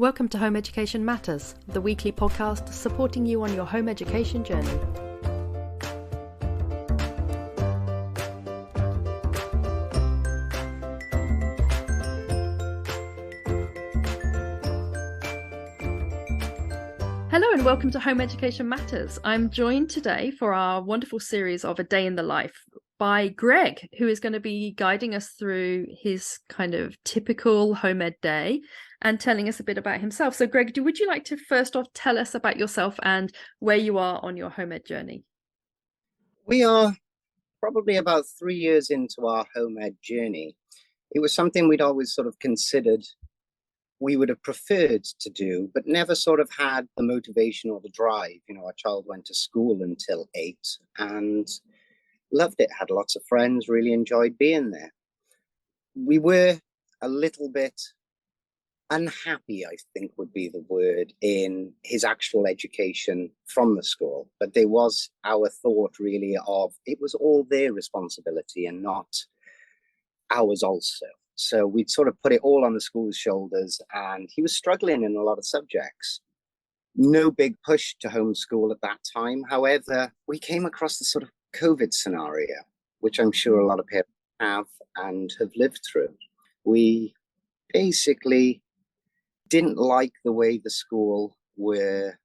Welcome to Home Education Matters, the weekly podcast supporting you on your home education journey. Hello and welcome to Home Education Matters. I'm joined today for our wonderful series of A Day in the Life by Greg, who is going to be guiding us through his kind of typical home ed day and telling us a bit about himself. So Greg, would you like to first off tell us about yourself and where you are on your home ed journey? We are probably about 3 years into our home ed journey. It was something we'd always sort of considered we would have preferred to do, but never sort of had the motivation or the drive. You know, our child went to school until 8 and loved it, had lots of friends, really enjoyed being there. We were a little bit unhappy, I think would be the word, in his actual education from the school. But there was our thought really of it was all their responsibility and not ours also. So we'd sort of put it all on the school's shoulders, and he was struggling in a lot of subjects. No big push to homeschool at that time. However, we came across the sort of COVID scenario, which I'm sure a lot of parents have and have lived through. We basically didn't like the way the school were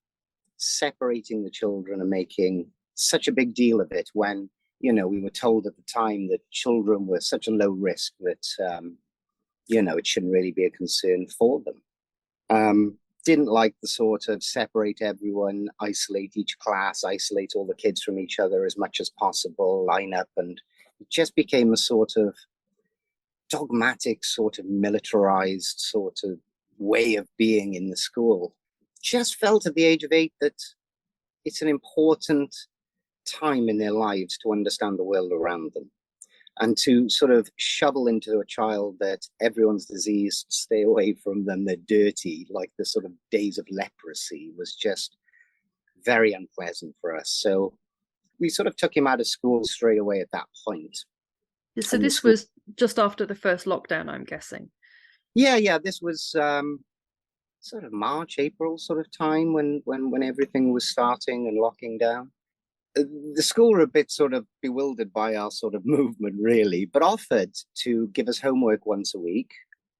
separating the children and making such a big deal of it when, you know, we were told at the time that children were such a low risk that, it shouldn't really be a concern for them. Didn't like the sort of separate everyone, isolate each class, isolate all the kids from each other as much as possible, line up, and it just became a sort of dogmatic, sort of militarized sort of way of being in the school. Just felt at the age of 8 that it's an important time in their lives to understand the world around them. And to sort of shovel into a child that everyone's diseased, stay away from them, they're dirty, like the sort of days of leprosy, was just very unpleasant for us. So we sort of took him out of school straight away at that point. So this was just after the first lockdown, I'm guessing. Yeah. This was sort of March, April sort of time when everything was starting and locking down. The school were a bit sort of bewildered by our sort of movement, really, but offered to give us homework once a week,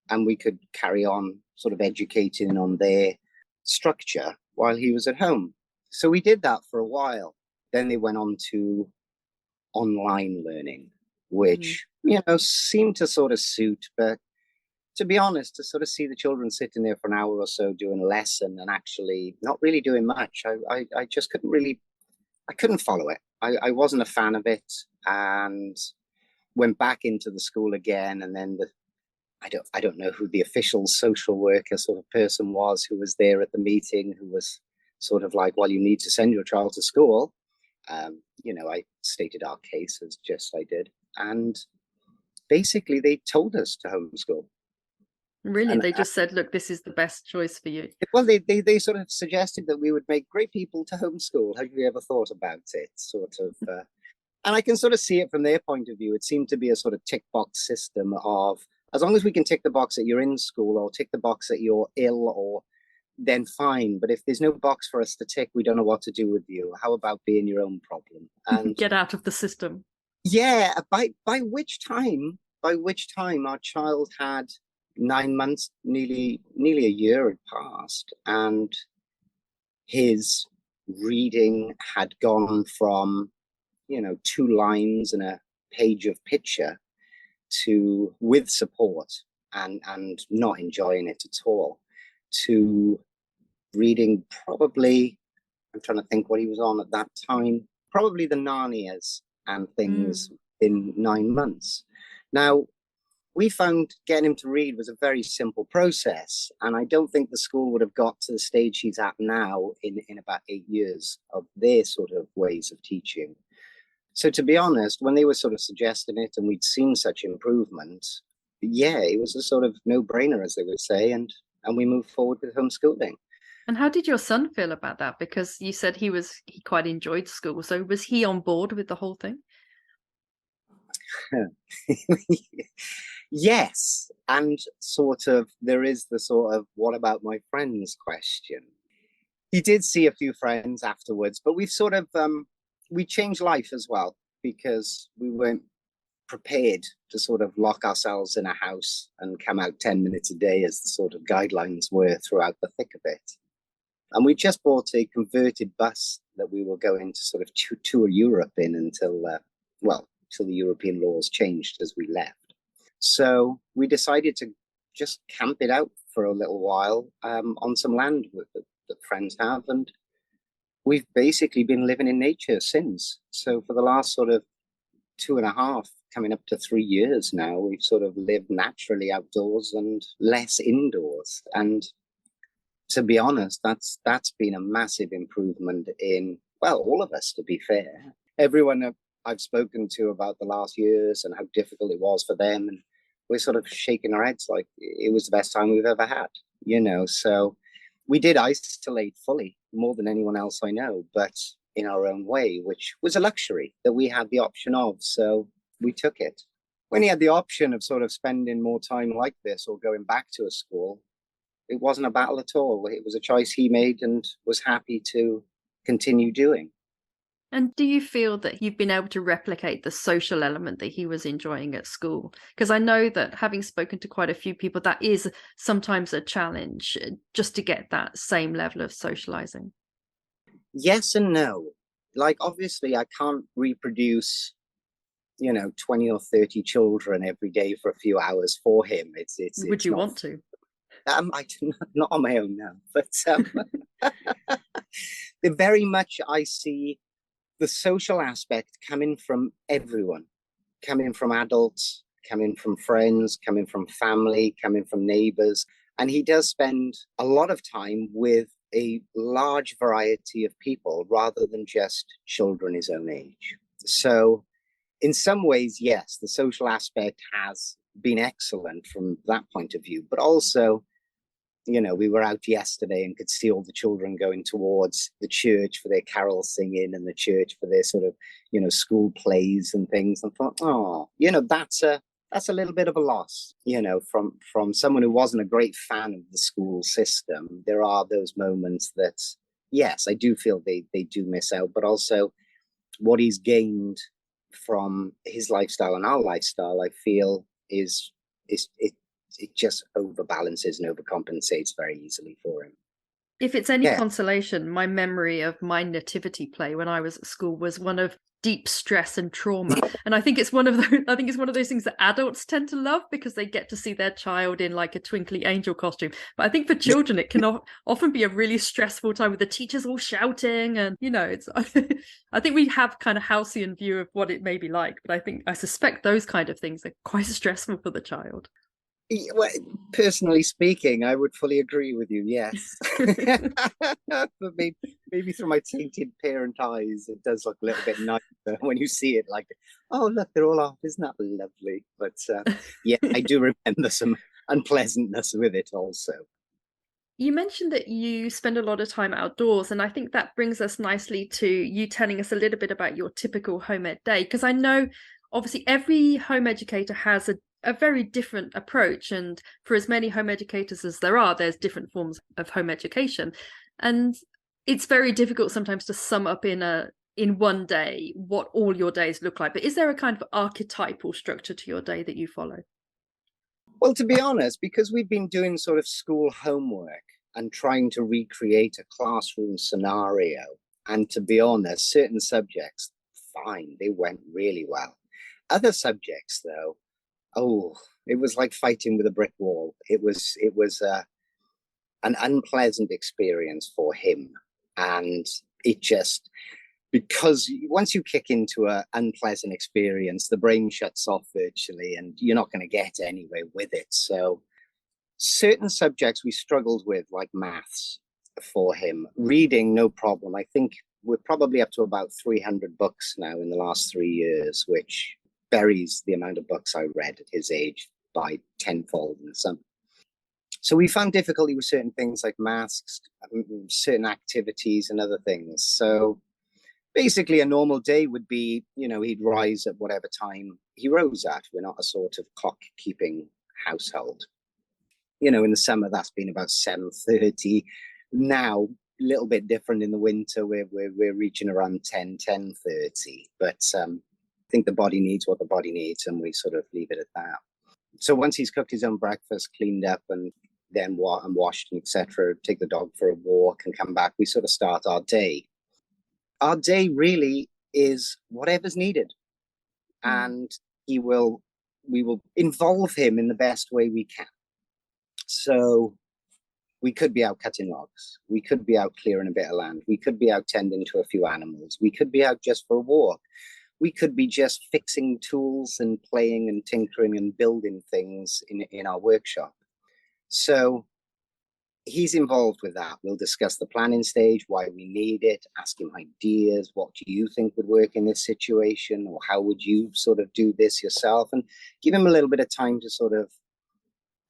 and we could carry on sort of educating on their structure while he was at home. So we did that for a while. Then they went on to online learning, which, seemed to sort of suit. But to be honest, to sort of see the children sitting there for an hour or so doing a lesson and actually not really doing much, I just I couldn't follow it. I wasn't a fan of it, and went back into the school again. And then I don't know who the official social worker sort of person was who was there at the meeting, who was sort of like, well, you need to send your child to school. I stated our case as just I did. And basically they told us to homeschool. Really? And they just said, look, this is the best choice for you. Well, they sort of suggested that we would make great people to homeschool. Have you ever thought about it? Sort of, and I can sort of see it from their point of view. It seemed to be a sort of tick box system of, as long as we can tick the box that you're in school or tick the box that you're ill, or then fine. But if there's no box for us to tick, we don't know what to do with you. How about being your own problem? And get out of the system. Yeah. By which time our child had 9 months, nearly a year had passed, and his reading had gone from 2 lines and a page of picture to, with support and not enjoying it at all, to reading probably, I'm trying to think what he was on at that time, probably the Narnias and things in 9 months. Now, we found getting him to read was a very simple process, and I don't think the school would have got to the stage he's at now in about 8 years of their sort of ways of teaching. So to be honest, when they were sort of suggesting it and we'd seen such improvement, it was a sort of no-brainer, as they would say, and we moved forward with homeschooling. And how did your son feel about that? Because you said he quite enjoyed school. So was he on board with the whole thing? Yes, and sort of there is the sort of what about my friends question. He did see a few friends afterwards, but we've sort of we changed life as well because we weren't prepared to sort of lock ourselves in a house and come out 10 minutes a day as the sort of guidelines were throughout the thick of it. And we just bought a converted bus that we were going to sort of tour Europe in until, till the European laws changed as we left. So we decided to just camp it out for a little while on some land that friends have. And we've basically been living in nature since. So for the last sort of 2.5, coming up to 3 years now, we've sort of lived naturally outdoors and less indoors. And to be honest, that's been a massive improvement in, well, all of us, to be fair. Everyone I've spoken to about the last years and how difficult it was for them, and we're sort of shaking our heads like it was the best time we've ever had, you know. So we did isolate fully, more than anyone else I know, but in our own way, which was a luxury that we had the option of. So we took it. When he had the option of sort of spending more time like this or going back to a school, it wasn't a battle at all. It was a choice he made and was happy to continue doing. And do you feel that you've been able to replicate the social element that he was enjoying at school? Because I know that, having spoken to quite a few people, that is sometimes a challenge, just to get that same level of socializing. Yes and no. Like, obviously, I can't reproduce, 20 or 30 children every day for a few hours for him. Would you want to? I do not on my own now, but very much I see the social aspect coming from everyone, coming from adults, coming from friends, coming from family, coming from neighbors. And he does spend a lot of time with a large variety of people rather than just children his own age. So in some ways, yes, the social aspect has been excellent from that point of view, but also, we were out yesterday and could see all the children going towards the church for their carol singing and the church for their sort of, school plays and things. And thought, oh, that's a little bit of a loss, from someone who wasn't a great fan of the school system. There are those moments that, yes, I do feel they do miss out, but also what he's gained from his lifestyle and our lifestyle, I feel it just overbalances and overcompensates very easily for him. If it's any consolation, my memory of my nativity play when I was at school was one of deep stress and trauma. And I think it's one of those things that adults tend to love because they get to see their child in like a twinkly angel costume. But I think for children, it can often be a really stressful time with the teachers all shouting, and it's. I think we have kind of halcyon view of what it may be like, but I suspect those kind of things are quite stressful for the child. Well, personally speaking, I would fully agree with you. Yes, but maybe through my tainted parent eyes, it does look a little bit nicer when you see it. Like, oh look, they're all off. Isn't that lovely? But yeah, I do remember some unpleasantness with it also. You mentioned that you spend a lot of time outdoors, and I think that brings us nicely to you telling us a little bit about your typical home ed day, because I know obviously every home educator has a very different approach, and for as many home educators as there's different forms of home education, and it's very difficult sometimes to sum up in one day what all your days look like. But is there a kind of archetypal structure to your day that you follow? Well, to be honest, because we've been doing sort of school homework and trying to recreate a classroom scenario, and to be honest, certain subjects, fine, they went really well. Other subjects, though, it was like fighting with a brick wall. It was an unpleasant experience for him, and it just, because once you kick into an unpleasant experience, the brain shuts off virtually, and you're not going to get anywhere with it. So certain subjects we struggled with, like maths, for him. Reading, no problem. I think we're probably up to about 300 books now in the last 3 years, which buries the amount of books I read at his age by tenfold in some. So we found difficulty with certain things like masks, certain activities and other things. So, Basically, a normal day would be, he'd rise at whatever time he rose at. We're not a sort of clock keeping household. In the summer, that's been about 7:30. Now, a little bit different in the winter, we're reaching around 10:30. But I think the body needs what the body needs, and we sort of leave it at that. So once he's cooked his own breakfast, cleaned up, and then washed and etc., take the dog for a walk and come back, we sort of start our day. Our day really is whatever's needed, and we will involve him in the best way we can. So we could be out cutting logs, we could be out clearing a bit of land, we could be out tending to a few animals, we could be out just for a walk, we could be just fixing tools and playing and tinkering and building things in our workshop. So he's involved with that. We'll discuss the planning stage, why we need it, ask him ideas. What do you think would work in this situation? Or how would you sort of do this yourself? And give him a little bit of time to sort of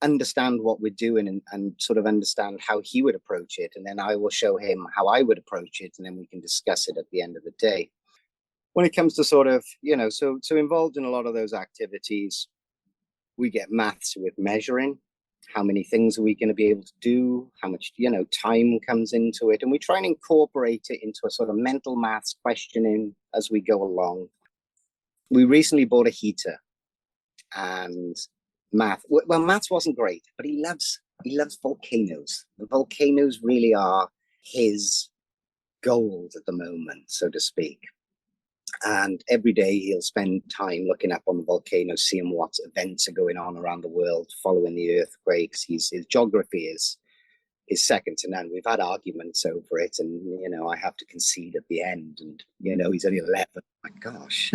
understand what we're doing and sort of understand how he would approach it. And then I will show him how I would approach it. And then we can discuss it at the end of the day. When it comes to sort of, so involved in a lot of those activities, we get maths with measuring. How many things are we going to be able to do? How much, time comes into it? And we try and incorporate it into a sort of mental maths questioning as we go along. We recently bought a heater, and maths wasn't great, but he loves volcanoes. The volcanoes really are his gold at the moment, so to speak. And every day he'll spend time looking up on the volcanoes, seeing what events are going on around the world, following the earthquakes. His geography is second to none. We've had arguments over it, and I have to concede at the end. And he's only 11. My gosh!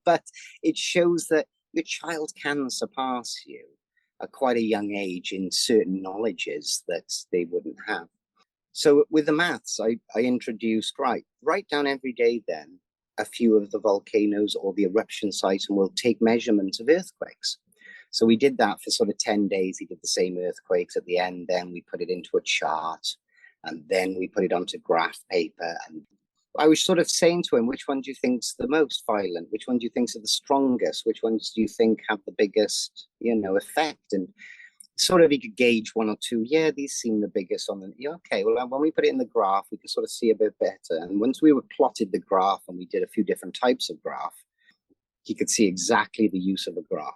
But it shows that your child can surpass you at quite a young age in certain knowledges that they wouldn't have. So with the maths, I introduced write down every day then a few of the volcanoes or the eruption sites, and we'll take measurements of earthquakes. So we did that for sort of 10 days. He did the same earthquakes at the end. Then we put it into a chart, and then we put it onto graph paper. And I was sort of saying to him, which one do you think's the most violent? Which one do you think's are the strongest? Which ones do you think have the biggest, effect? And sort of he could gauge one or two. Yeah, these seem the biggest on the. Yeah, okay, well, when we put it in the graph, we can sort of see a bit better. And once we plotted the graph and we did a few different types of graph, he could see exactly the use of a graph.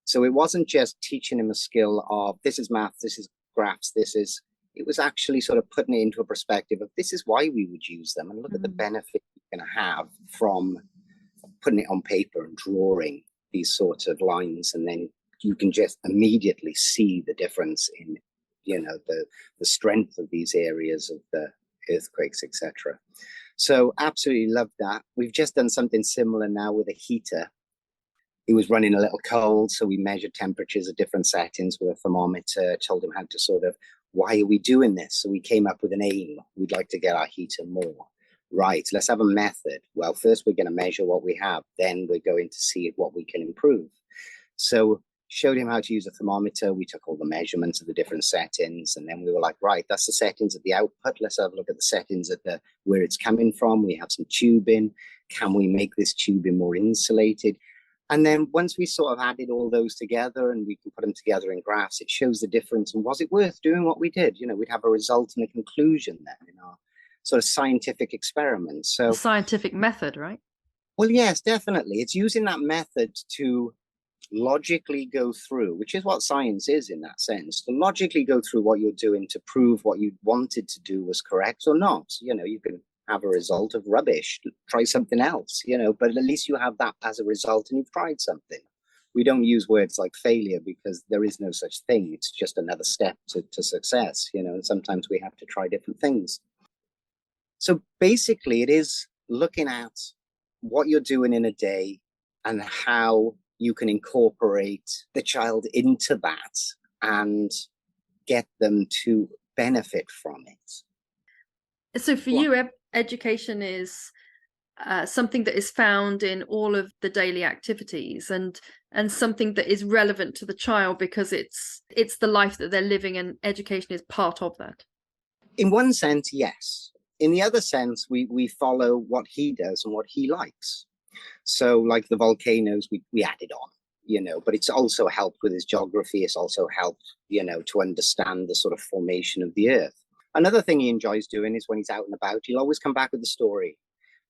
So it wasn't just teaching him a skill of this is math, this is graphs, it was actually sort of putting it into a perspective of this is why we would use them, and look at the benefit you're going to have from putting it on paper and drawing these sorts of lines, and then you can just immediately see the difference in, the strength of these areas of the earthquakes, etc. So absolutely love that. We've just done something similar now with a heater. He was running a little cold, so we measured temperatures at different settings with a thermometer, told him how to sort of, why are we doing this? So we came up with an aim. We'd like to get our heater more. Right, let's have a method. Well, first we're going to measure what we have, then we're going to see what we can improve. So showed him how to use a thermometer. We took all the measurements of the different settings, and then we were like, right, that's the settings at the output. Let's have a look at the settings at where it's coming from. We have some tubing. Can we make this tubing more insulated? And then once we sort of added all those together and we can put them together in graphs, it shows the difference. And was it worth doing what we did? We'd have a result and a conclusion then in our sort of scientific experiment. So the scientific method, right? Well, yes, definitely. It's using that method to logically go through, which is what science is in that sense, to logically go through what you're doing to prove what you wanted to do was correct or not. You can have a result of rubbish, try something else, but at least you have that as a result and you've tried something. We don't use words like failure because there is no such thing. It's just another step to success, and sometimes we have to try different things. So basically it is looking at what you're doing in a day and how you can incorporate the child into that and get them to benefit from it. So for you, education is something that is found in all of the daily activities and something that is relevant to the child because it's the life that they're living, and education is part of that. In one sense, yes. in the other sense, we follow what he does and what he likes. So, like the volcanoes, we added on, but it's also helped with his geography. It's also helped, to understand the sort of formation of the earth. Another thing he enjoys doing is when he's out and about, he'll always come back with a story.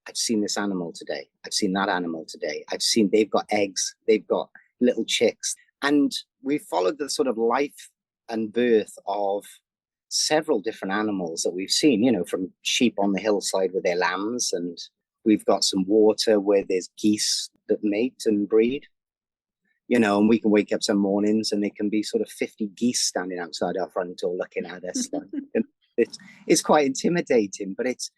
I've seen this animal today. I've seen that animal today. They've got eggs. They've got little chicks. And we followed the sort of life and birth of several different animals that we've seen, from sheep on the hillside with their lambs, and we've got some water where there's geese that mate and breed, and we can wake up some mornings and there can be sort of 50 geese standing outside our front door looking at us. It's quite intimidating, but it's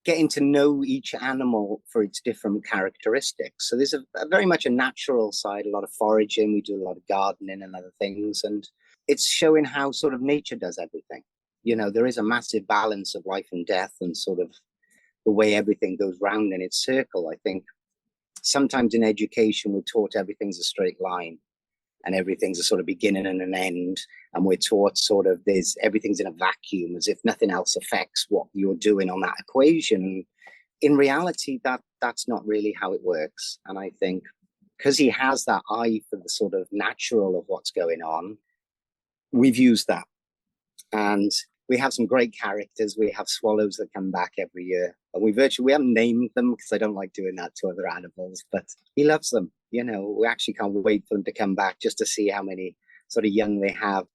getting to know each animal for its different characteristics. So there's a very much a natural side, a lot of foraging. We do a lot of gardening and other things. And it's showing how sort of nature does everything. There is a massive balance of life and death and sort of the way everything goes round in its circle. I think sometimes in education, we're taught everything's a straight line and everything's a sort of beginning and an end. And we're taught sort of everything's in a vacuum, as if nothing else affects what you're doing on that equation. In reality, that's not really how it works. And I think because he has that eye for the sort of natural of what's going on, we've used that. And we have some great characters. We have swallows that come back every year. And we haven't named them because I don't like doing that to other animals, but he loves them. We actually can't wait for them to come back just to see how many sort of young they have.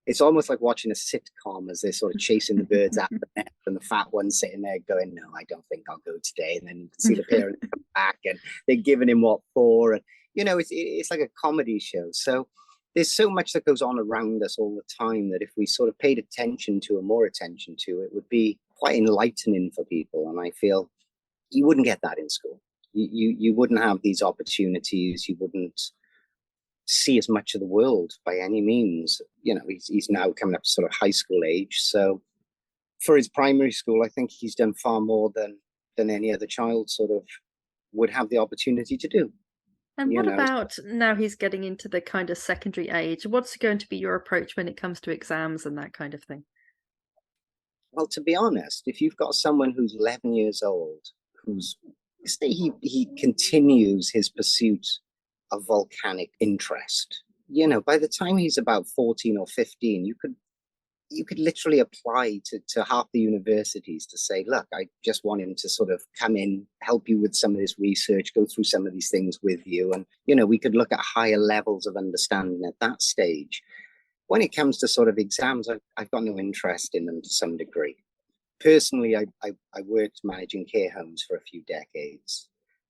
It's almost like watching a sitcom as they're sort of chasing the birds out the nest and the fat one's sitting there going, no, I don't think I'll go today. And then you can see the parents come back and they're giving him what for. And, it's like a comedy show. So there's so much that goes on around us all the time that if we sort of paid more attention to, it would be quite enlightening for people. And I feel you wouldn't get that in school. You wouldn't have these opportunities. You wouldn't see as much of the world by any means. He's now coming up to sort of high school age. So for his primary school, I think he's done far more than any other child sort of would have the opportunity to do. And what about now he's getting into the kind of secondary age? What's going to be your approach when it comes to exams and that kind of thing? Well, to be honest, if you've got someone who's 11 years old, he continues his pursuit of volcanic interest, by the time he's about 14 or 15, you could literally apply to half the universities to say, look, I just want him to sort of come in, help you with some of this research, go through some of these things with you. And, we could look at higher levels of understanding at that stage. When it comes to sort of exams, I've got no interest in them to some degree. Personally, I worked managing care homes for a few decades.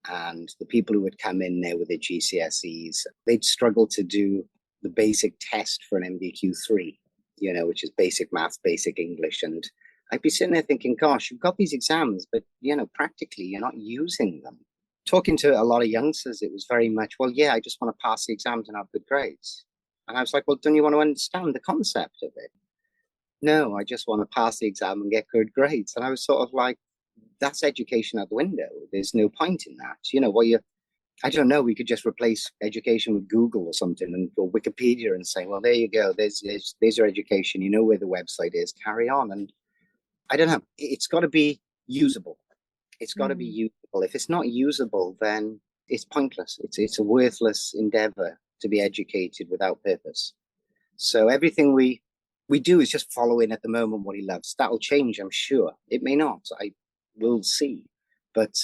And the people who would come in there with their GCSEs, they'd struggle to do the basic test for an MBQ3. Which is basic maths, basic English. And I'd be sitting there thinking, gosh, you've got these exams, but, practically you're not using them. Talking to a lot of youngsters, it was very much, well, yeah, I just want to pass the exams and have good grades. And I was like, well, don't you want to understand the concept of it? No, I just want to pass the exam and get good grades. And I was sort of like, that's education out the window. There's no point in that. I don't know, we could just replace education with Google or something or Wikipedia and say, well, there you go. There's your education. You know where the website is. Carry on. And I don't know. It's got to be usable. It's got to be usable. If it's not usable, then it's pointless. It's a worthless endeavor to be educated without purpose. So everything we do is just following at the moment what he loves. That'll change, I'm sure. It may not. I will see. But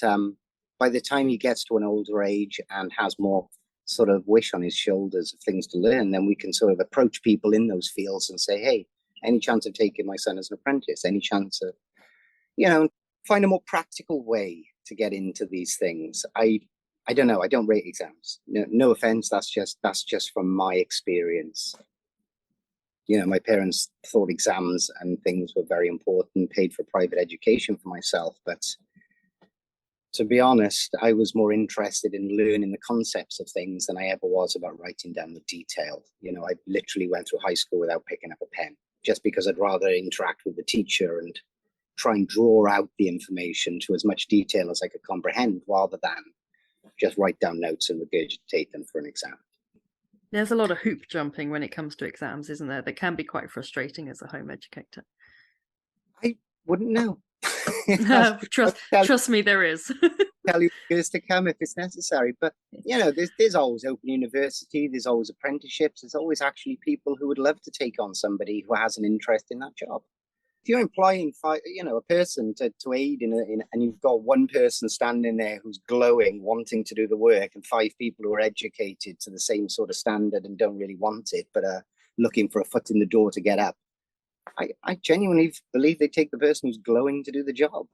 by the time he gets to an older age and has more sort of wish on his shoulders of things to learn, then we can sort of approach people in those fields and say, hey, any chance of taking my son as an apprentice? Any chance of, find a more practical way to get into these things? I don't know. I don't rate exams. No offense. That's just from my experience. My parents thought exams and things were very important, paid for private education for myself, but to be honest, I was more interested in learning the concepts of things than I ever was about writing down the detail. I literally went through high school without picking up a pen, just because I'd rather interact with the teacher and try and draw out the information to as much detail as I could comprehend, rather than just write down notes and regurgitate them for an exam. There's a lot of hoop jumping when it comes to exams, isn't there? That can be quite frustrating as a home educator. I wouldn't know. Trust me, there is. Tell you years to come if it's necessary. But there's always open university, there's always apprenticeships, there's always actually people who would love to take on somebody who has an interest in that job. If you're employing a person to aid and you've got one person standing there who's glowing, wanting to do the work, and 5 people who are educated to the same sort of standard and don't really want it, but are looking for a foot in the door to get up, I genuinely believe they take the person who's glowing to do the job.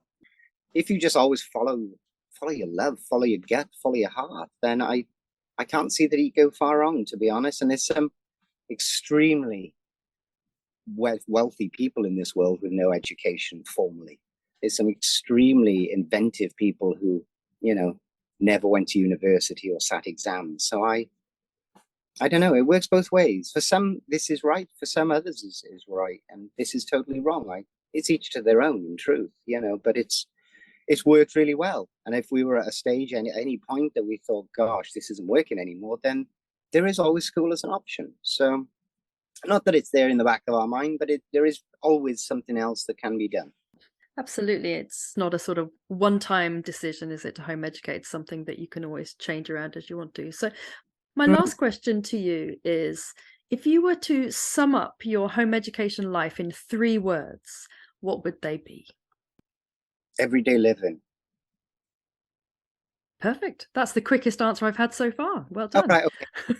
If you just always follow your love, follow your gut, follow your heart, then I can't see that you go far wrong, to be honest. And there's some extremely wealthy people in this world with no education formally. There's some extremely inventive people who, never went to university or sat exams. So I don't know. It works both ways. For some, this is right. For some others, is right, and this is totally wrong. It's each to their own, in truth. But it's worked really well. And if we were at a stage at any point that we thought, gosh, this isn't working anymore, then there is always school as an option. So not that it's there in the back of our mind, but there is always something else that can be done. Absolutely. It's not a sort of one-time decision, is it, to home educate? It's something that you can always change around as you want to. So my last question to you is, if you were to sum up your home education life in 3 words, what would they be? Everyday living. Perfect. That's the quickest answer I've had so far. Well done. Right,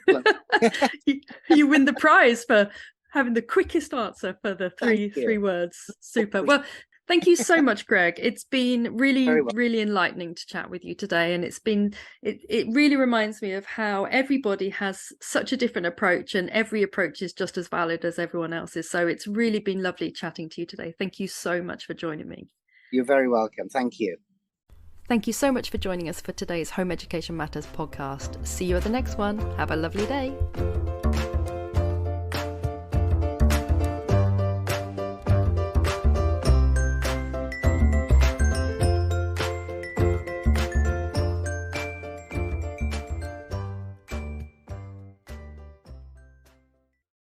okay. You win the prize for having the quickest answer for the three words. Super. Well, thank you so much, Greg. It's been really, really enlightening to chat with you today. And it really reminds me of how everybody has such a different approach, and every approach is just as valid as everyone else's. So it's really been lovely chatting to you today. Thank you so much for joining me. You're very welcome. Thank you. Thank you so much for joining us for today's Home Education Matters podcast. See you at the next one. Have a lovely day.